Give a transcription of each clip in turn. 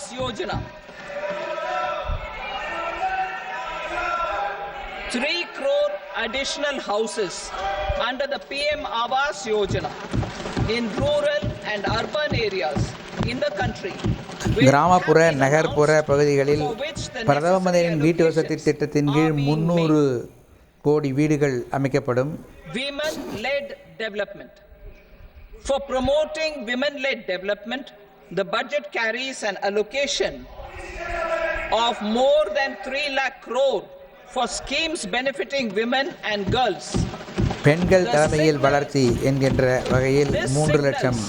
Awas Yojana. 3 crore additional houses under the PM Awas Yojana in rural and urban areas in the country. கிராமப்புற நகர்ப்புற பகுதிகளில் பிரதம மந்திரியின் வீட்டு வசதி திட்டத்தின் கீழ் 300 கோடி வீடுகள் அமைக்கப்படும். Women-led development. For promoting women-led development, the budget carries an allocation of more than 3 lakh crore for schemes benefiting women and girls. பெண்கள் தலைமையில் வளர்ச்சி என்கின்ற வகையில் 3 லட்சம்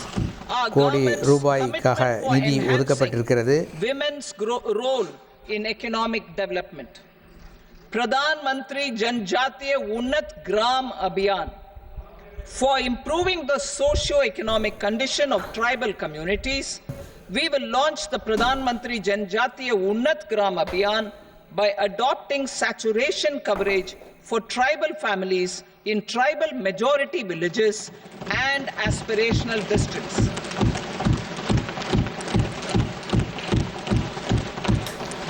கோடி ரூபாய்க்காக நிதி ஒதுக்கப்பட்டிருக்கிறது. Women's role in economic development. Pradhan Mantri Janjatiya Unnat Gram Abhiyan. For improving the socio-economic condition of tribal communities, we will launch the Pradhan Mantri Janjatiya Unnat Gram Abhiyan by adopting saturation coverage for tribal families in tribal majority villages and aspirational districts.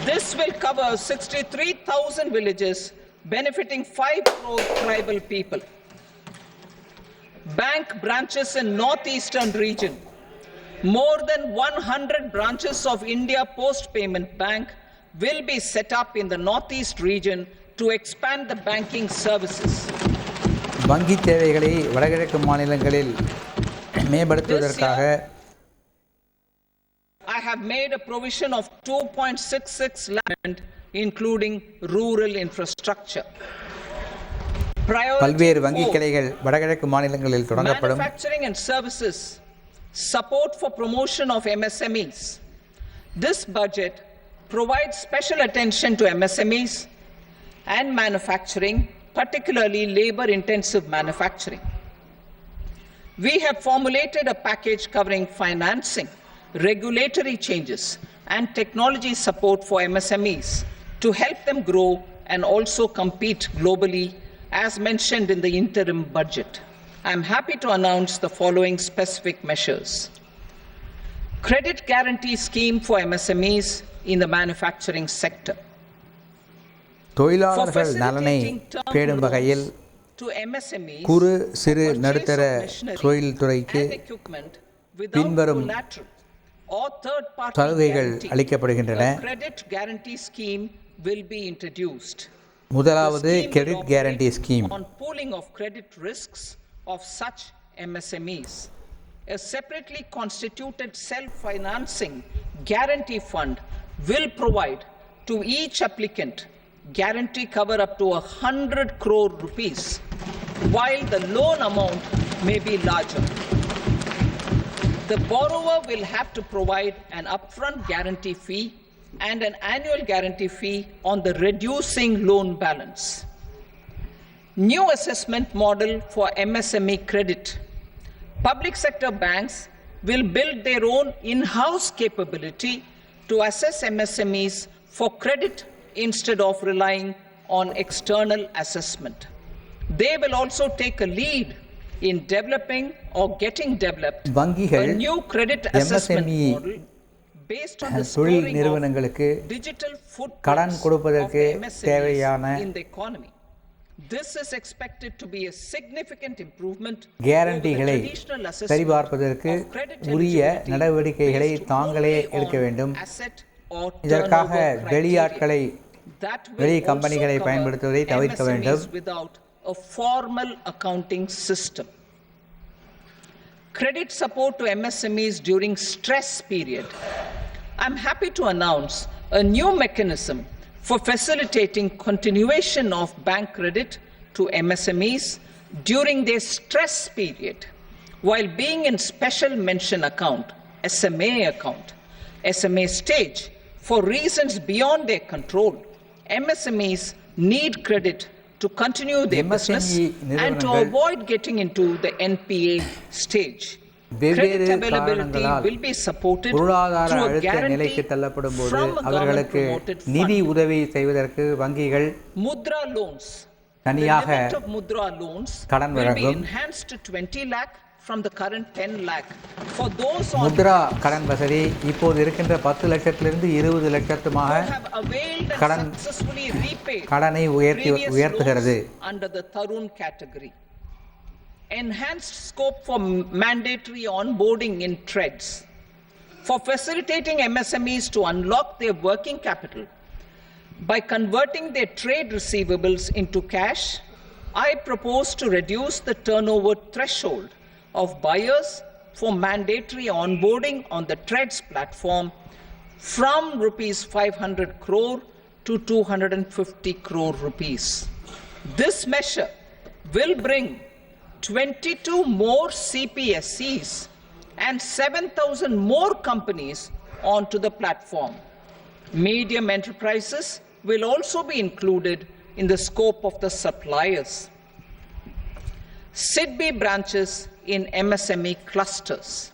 This will cover 63,000 villages benefiting 5 crore tribal people. Bank branches in northeastern region. More than 100 branches of India Post Payment Bank will be set up in the northeast region to expand the banking services. வங்கி தேவைகளை வடகிழக்கு மாநிலங்களில் மேம்படுத்துவதற்காக I have made a provision of 2.66 lakh including rural infrastructure. பல்வேறு வங்கி கிளைகள் வடகிழக்கு மாநிலங்களில் தொடங்கப்படும். Manufacturing and services, support for promotion of MSMEs. This budget provides special attention to MSMEs and manufacturing, particularly labor-intensive manufacturing. We have formulated a package covering financing, regulatory changes, and technology support for MSMEs to help them grow and also compete globally, as mentioned in the interim budget. I am happy to announce the following specific measures. Credit guarantee scheme for MSMEs in the manufacturing sector. தொழிலாளர்கள் நலனை பேணும் வகையில் குறு சிறு நடுத்தர தொழில்துறைக்கு பின்வரும் சலுகைகள் அளிக்கப்படுகின்றன. முதலாவது credit guarantee scheme. A separately constituted self-financing guarantee fund will provide to each applicant guarantee cover up to 100 crore rupees, while the loan amount may be larger. The borrower will have to provide an upfront guarantee fee and an annual guarantee fee on the reducing loan balance. New assessment model for MSME credit. Public sector banks will build their own in-house capability to assess MSMEs for credit instead of relying on external assessment. They will also take a lead in developing or getting developed a new credit assessment model based on the scoring of digital footprints of MSMEs in the economy. This is expected to be a significant improvement over the traditional சரிபார்ப்பதற்கு உரிய நடவடிக்கைகளை தாங்களே எடுக்க வேண்டும். இதற்காக வெளியாட்களை வெளி கம்பெனிகளை பயன்படுத்துவதை தவிர்க்க வேண்டும். Without a formal accounting system. Credit support to MSMEs during stress period. I'm happy to announce a new mechanism for facilitating continuation of bank credit to MSMEs during their stress period while being in special mention account, SMA stage. For reasons beyond their control, MSMEs need credit to continue their business and to avoid getting into the NPA stage. Credit availability will be supported through a guarantee from a government-promoted fund. Mudra loans. The limit of Mudra loans will be enhanced to 20 lakh from the current 10 lakh for those on Mudra கடன் வசதி இப்போது இருக்கின்ற 10 லட்சத்திலிருந்து 20 லட்சத்துமாக who have availed and கடன் successfully repaid கடனை previous உயர்த்துகிறது. loans under the Tarun category. Enhanced scope for mandatory onboarding in TREDS. For facilitating MSMEs to unlock their working capital by converting their trade receivables into cash, I propose to reduce the turnover threshold of buyers for mandatory onboarding on the TREDS platform from rupees 500 crore to 250 crore rupees. This measure will bring 22 more CPSCs and 7,000 more companies onto the platform. Medium enterprises will also be included in the scope of the suppliers. SIDBI branches in MSME clusters.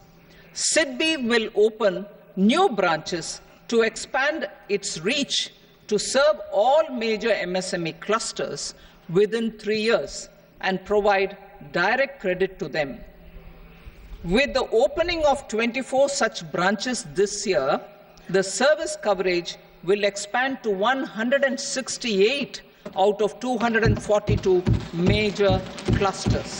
SIDBI will open new branches to expand its reach to serve all major MSME clusters within 3 years and provide direct credit to them. With the opening of 24 such branches this year, the service coverage will expand to 168 out of 242 major clusters.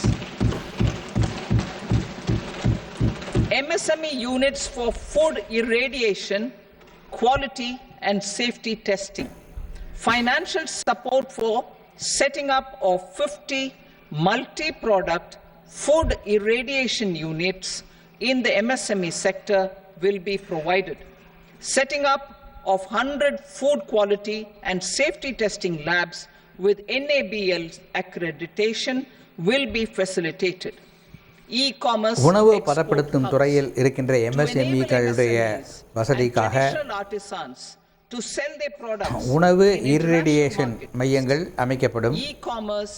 MSME units for food irradiation, quality and safety testing. Financial support for setting up of 50 multi-product food irradiation units in the MSME sector will be provided. Setting up of 100 food quality and safety testing labs with NABL accreditation will be facilitated. E-commerce உணவு பதப்படுத்தும் துறையில் இருக்கின்ற MSME-களுடைய வசதிக்காக to sell their products உணவு irradiation மையங்கள் அமைக்கப்படும். E-commerce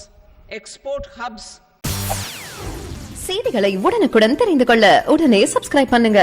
export hubs. செய்திகளை உடனுக்குடன் தெரிந்து கொள்ள உடனே சப்ஸ்கிரைப் பண்ணுங்க.